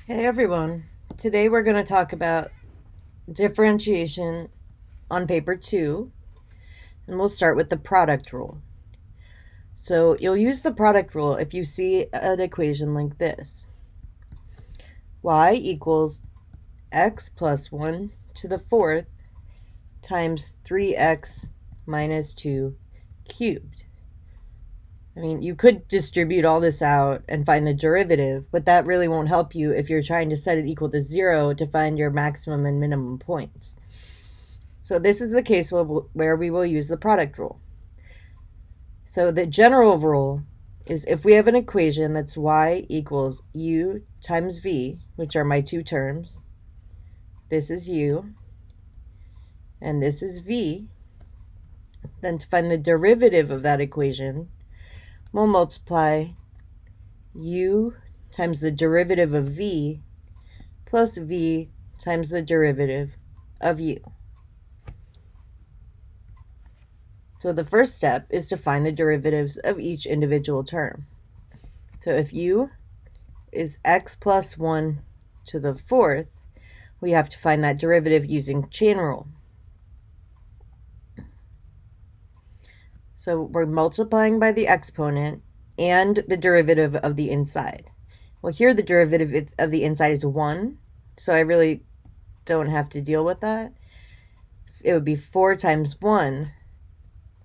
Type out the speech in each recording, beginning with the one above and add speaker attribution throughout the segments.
Speaker 1: Hey everyone, today we're going to talk about differentiation on paper 2, and we'll start with the product rule. So you'll use the product rule if you see an equation like this. Y equals x plus 1 to the fourth times 3x minus 2 cubed. I mean, you could distribute all this out and find the derivative, but that really won't help you if you're trying to set it equal to 0 to find your maximum and minimum points. So this is the case where we will use the product rule. So the general rule is if we have an equation that's y equals u times v, which are my two terms, this is u and this is v, then to find the derivative of that equation, we'll multiply u times the derivative of v plus v times the derivative of u. So the first step is to find the derivatives of each individual term. So if u is x plus 1 to the fourth, we have to find that derivative using chain rule. So we're multiplying by the exponent and the derivative of the inside. Well, here the derivative of the inside is 1, so I really don't have to deal with that. It would be 4 times 1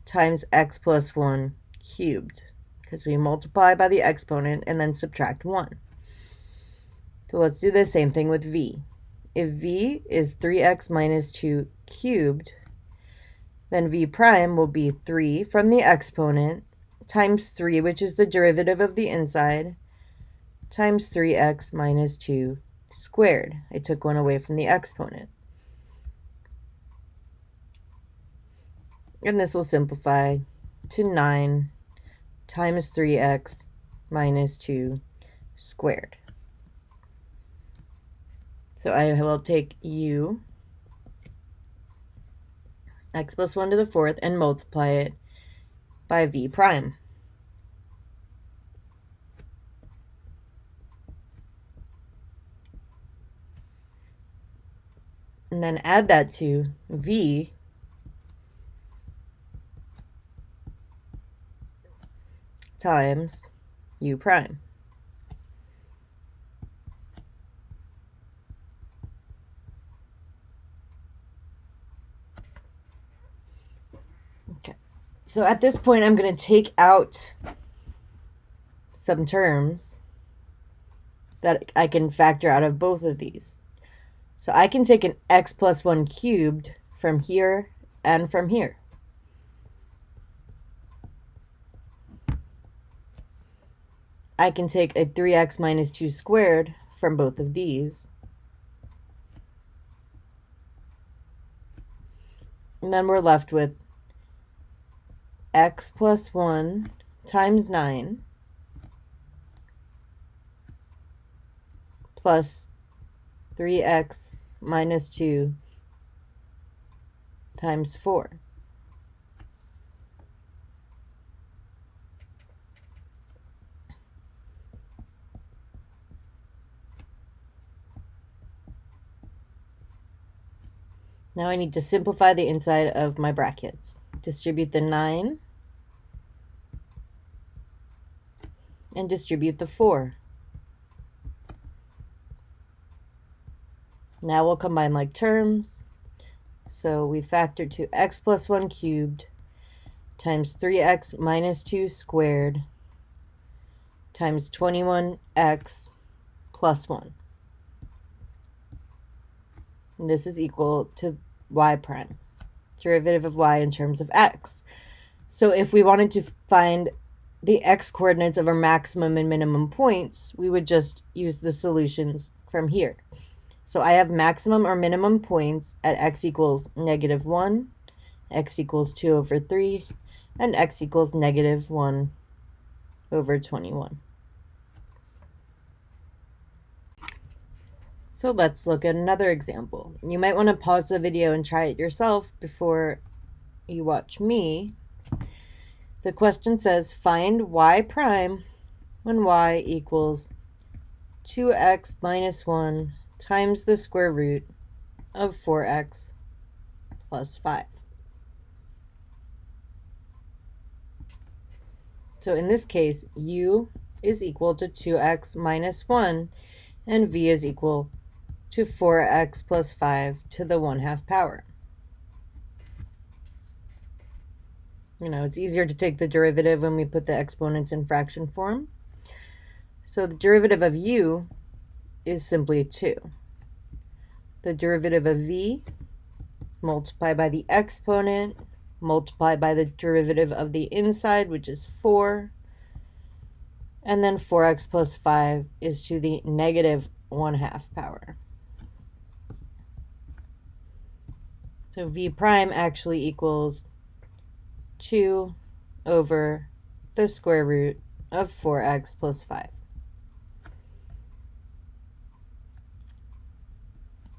Speaker 1: times x plus 1 cubed, because we multiply by the exponent and then subtract 1. So let's do the same thing with v. If v is 3x minus 2 cubed, then v prime will be 3 from the exponent times 3, which is the derivative of the inside, times 3x minus 2 squared. I took 1 away from the exponent. And this will simplify to 9 times 3x minus 2 squared. So I will take u, x plus 1 to the fourth, and multiply it by v prime. And then add that to v times u prime. Okay, so at this point I'm going to take out some terms that I can factor out of both of these. So I can take an x plus 1 cubed from here and from here. I can take a 3x minus 2 squared from both of these. And then we're left with x plus 1 times 9 plus 3x minus 2 times 4. Now I need to simplify the inside of my brackets. Distribute the 9 and distribute the 4. Now we'll combine like terms. So we factor to x plus 1 cubed times 3x minus 2 squared times 21x plus 1. And this is equal to y prime, derivative of y in terms of x. So if we wanted to find the x coordinates of our maximum and minimum points, we would just use the solutions from here. So I have maximum or minimum points at x equals -1, x equals 2 over 3, and x equals -1 over 21. So let's look at another example. You might want to pause the video and try it yourself before you watch me. The question says, find y prime when y equals 2x minus 1 times the square root of 4x plus 5. So in this case, u is equal to 2x minus 1, and v is equal to 4x plus 5 to the 1/2 power. It's easier to take the derivative when we put the exponents in fraction form. So the derivative of u is simply 2. The derivative of v, multiplied by the exponent, multiplied by the derivative of the inside, which is 4, and then 4x plus 5 is to the negative 1/2 power. So v prime actually equals 2 over the square root of 4x plus 5.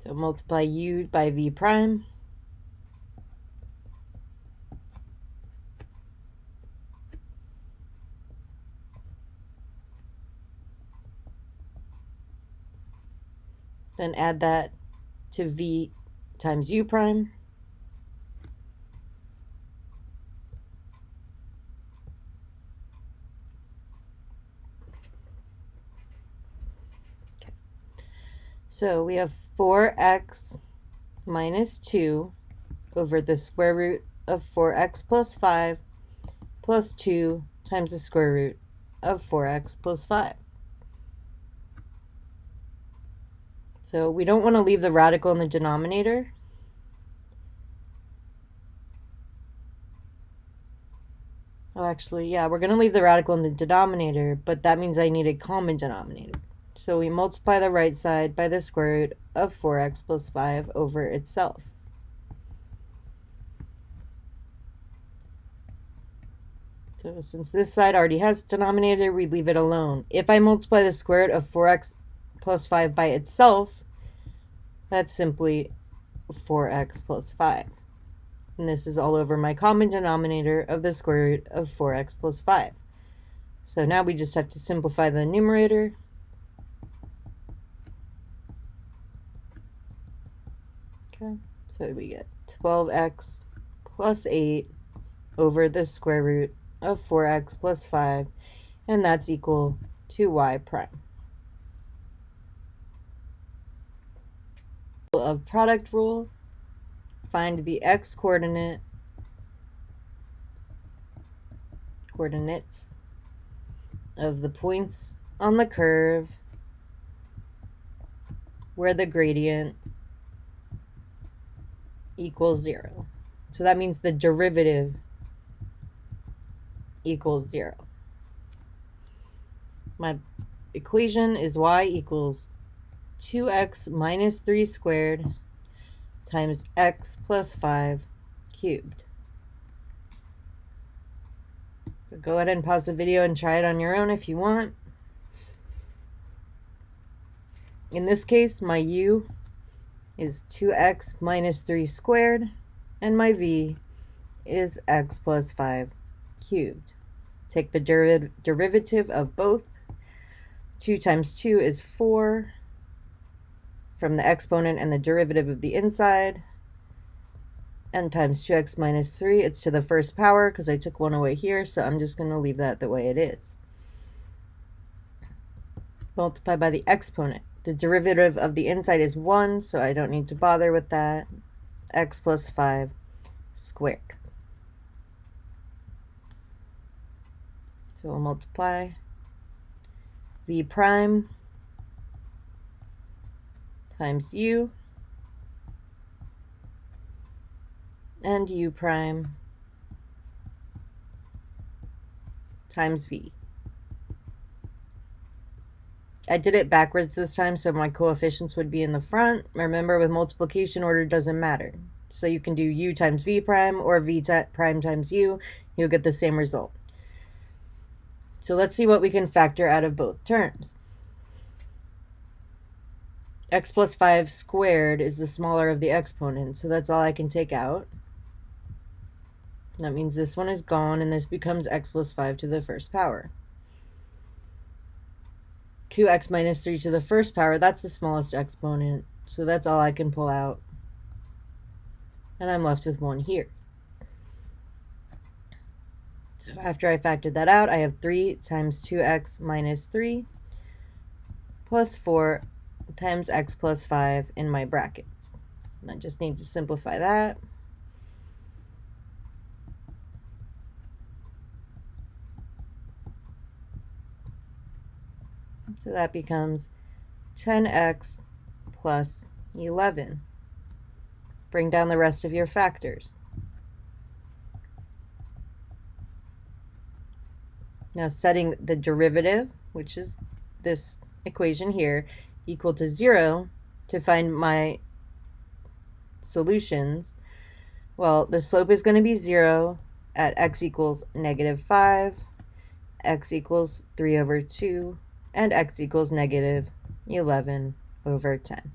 Speaker 1: So multiply u by v prime. Then add that to v times u prime. So we have 4x minus 2 over the square root of 4x plus 5 plus 2 times the square root of 4x plus 5. So we don't want to leave the radical in the denominator. Oh, actually, yeah, we're going to leave the radical in the denominator, but that means I need a common denominator. So we multiply the right side by the square root of 4x plus 5 over itself. So since this side already has denominator, we leave it alone. If I multiply the square root of 4x plus 5 by itself, that's simply 4x plus 5. And this is all over my common denominator of the square root of 4x plus 5. So now we just have to simplify the numerator. Okay, so we get 12x plus 8 over the square root of 4x plus 5, and that's equal to y prime. Of product rule, find the x coordinates of the points on the curve where the gradient equals 0. So that means the derivative equals 0. My equation is y equals 2x minus 3 squared times x plus 5 cubed. So go ahead and pause the video and try it on your own if you want. In this case, my u is 2x minus 3 squared, and my v is x plus 5 cubed. Take the derivative of both. 2 times 2 is 4 from the exponent and the derivative of the inside. And times 2x minus 3, it's to the first power because I took 1 away here, so I'm just going to leave that the way it is. Multiply by the exponent. The derivative of the inside is 1, so I don't need to bother with that. X plus 5 squared. So we'll multiply v prime times u and u prime times v. I did it backwards this time, so my coefficients would be in the front. Remember, with multiplication, order doesn't matter. So you can do u times v prime or v prime times u. You'll get the same result. So let's see what we can factor out of both terms. X plus 5 squared is the smaller of the exponents, so that's all I can take out. That means this one is gone, and this becomes x plus 5 to the first power. 2x minus 3 to the first power, that's the smallest exponent. So that's all I can pull out. And I'm left with 1 here. So after I factored that out, I have 3 times 2x minus 3 plus 4 times x plus 5 in my brackets. And I just need to simplify that. So that becomes 10x plus 11. Bring down the rest of your factors. Now setting the derivative, which is this equation here, equal to 0 to find my solutions. Well, the slope is going to be 0 at x equals negative 5, x equals 3 over 2, and x equals negative 11 over 10.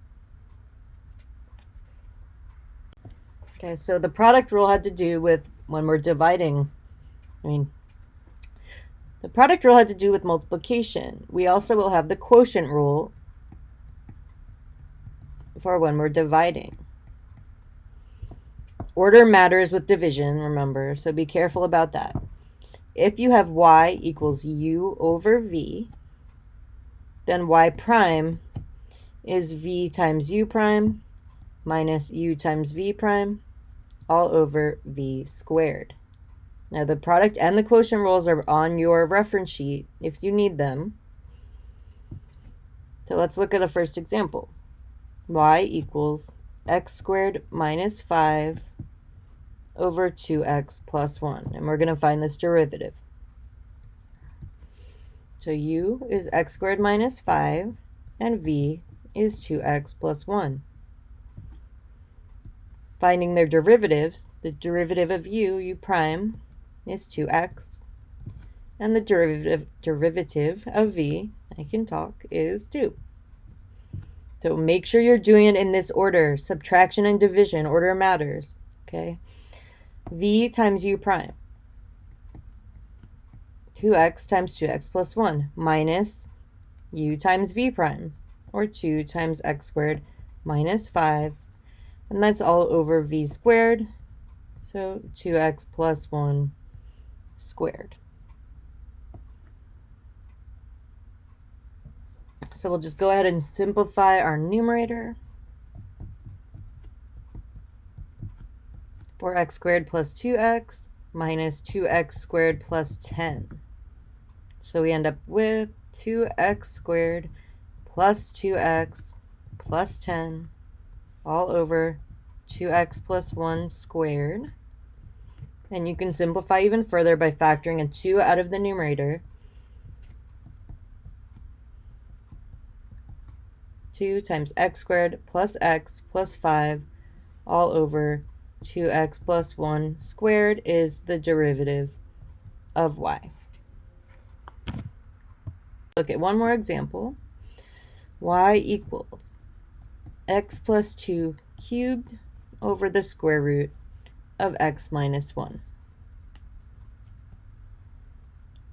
Speaker 1: Okay, so the product rule had to do with when we're dividing. The product rule had to do with multiplication. We also will have the quotient rule for when we're dividing. Order matters with division, remember, so be careful about that. If you have y equals u over v, then y prime is v times u prime minus u times v prime all over v squared. Now the product and the quotient rules are on your reference sheet if you need them. So let's look at a first example. Y equals x squared minus 5 over 2x plus 1. And we're going to find this derivative. So u is x squared minus 5 and v is 2x plus 1. Finding their derivatives, the derivative of u prime, is 2x, and the derivative of v, I can talk, is 2. So make sure you're doing it in this order. Subtraction and division, order matters, okay? V times u prime, 2x times 2x plus 1, minus u times v prime, or 2 times x squared minus 5, and that's all over v squared, so 2x plus 1 squared. So we'll just go ahead and simplify our numerator. 4x squared plus 2x minus 2x squared plus 10. So we end up with 2x squared plus 2x plus 10 all over 2x plus 1 squared. And you can simplify even further by factoring a 2 out of the numerator. 2 times x squared plus x plus 5 all over 2x plus 1 squared is the derivative of y. Look at one more example. Y equals x plus 2 cubed over the square root of x minus 1.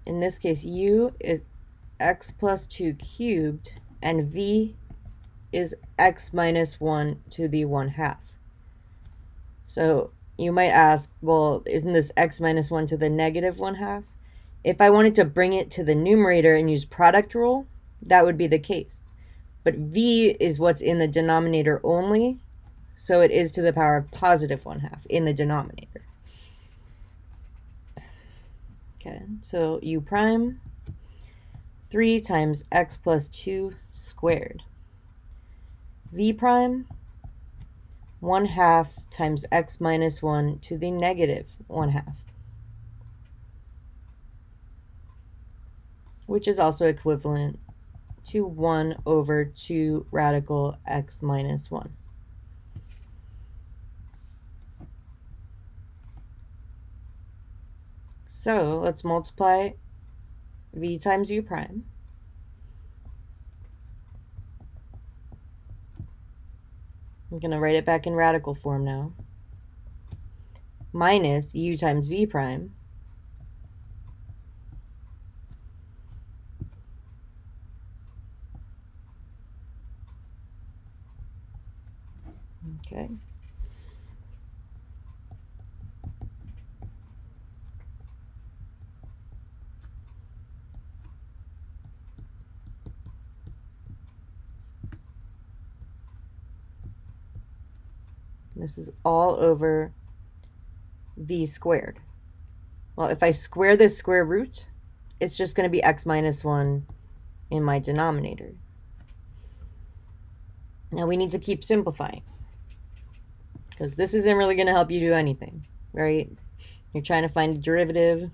Speaker 1: In this case, u is x plus 2 cubed, and v is x minus 1 to the 1/2. So you might ask, well, isn't this x minus 1 to the negative 1/2? If I wanted to bring it to the numerator and use product rule, that would be the case. But v is what's in the denominator only, so it is to the power of positive 1/2 in the denominator. Okay, so u prime, 3 times x plus 2 squared. V prime, 1/2 times x minus 1 to the negative 1/2, which is also equivalent to 1 over 2 radical x minus 1. So let's multiply v times u prime. I'm going to write it back in radical form now. Minus u times v prime. Okay. This is all over v squared. Well, if I square this square root, it's just going to be x minus 1 in my denominator. Now we need to keep simplifying, because this isn't really going to help you do anything, right? You're trying to find a derivative,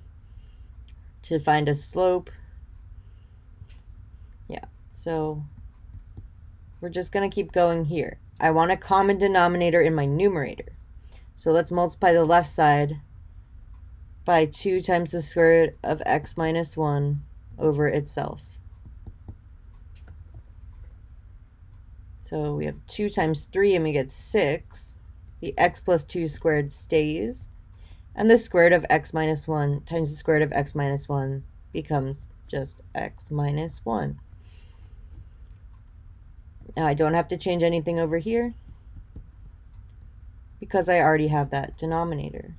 Speaker 1: to find a slope. Yeah, so we're just going to keep going here. I want a common denominator in my numerator. So let's multiply the left side by 2 times the square root of x minus 1 over itself. So we have 2 times 3 and we get 6. The x plus 2 squared stays. And the square root of x minus 1 times the square root of x minus 1 becomes just x minus 1. Now I don't have to change anything over here because I already have that denominator.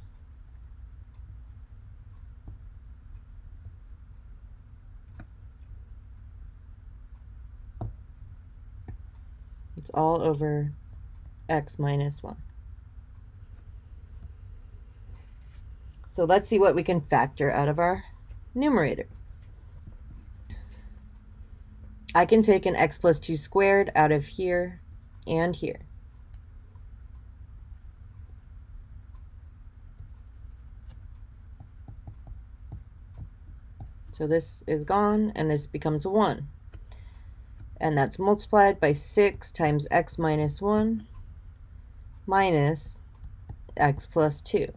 Speaker 1: It's all over x minus 1. So let's see what we can factor out of our numerator. I can take an x plus 2 squared out of here and here. So this is gone, and this becomes a 1. And that's multiplied by 6 times x minus 1 minus x plus 2.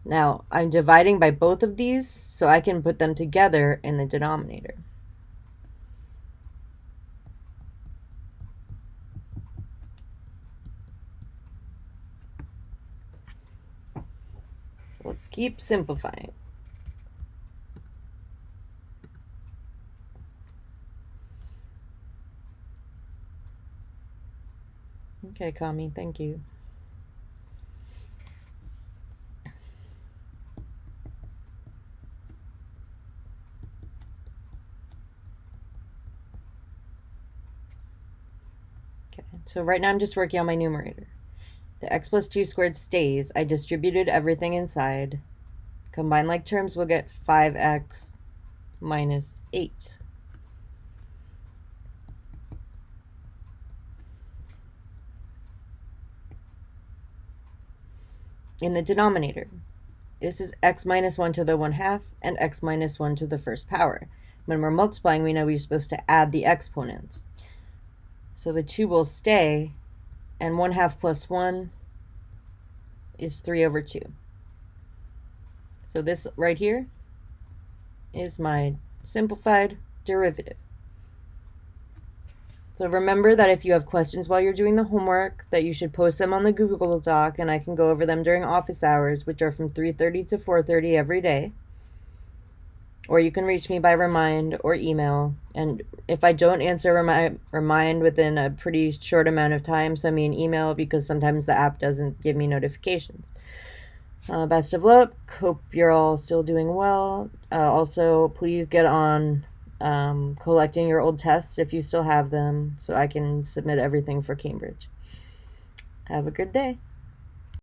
Speaker 1: Now, I'm dividing by both of these, so I can put them together in the denominator. So let's keep simplifying. Okay, Kami, thank you. Okay, so right now I'm just working on my numerator. The x plus 2 squared stays. I distributed everything inside. Combined like terms, we'll get 5x minus 8. In the denominator, this is x minus 1 to the 1/2 and x minus 1 to the first power. When we're multiplying, we know we're supposed to add the exponents. So the 2 will stay, and 1/2 plus 1 is 3 over 2. So this right here is my simplified derivative. So remember that if you have questions while you're doing the homework, that you should post them on the Google Doc, and I can go over them during office hours, which are from 3:30 to 4:30 every day. Or you can reach me by remind or email. And if I don't answer remind within a pretty short amount of time, send me an email, because sometimes the app doesn't give me notifications. Best of luck. Hope you're all still doing well. Also, please get on collecting your old tests if you still have them, so I can submit everything for Cambridge. Have a good day.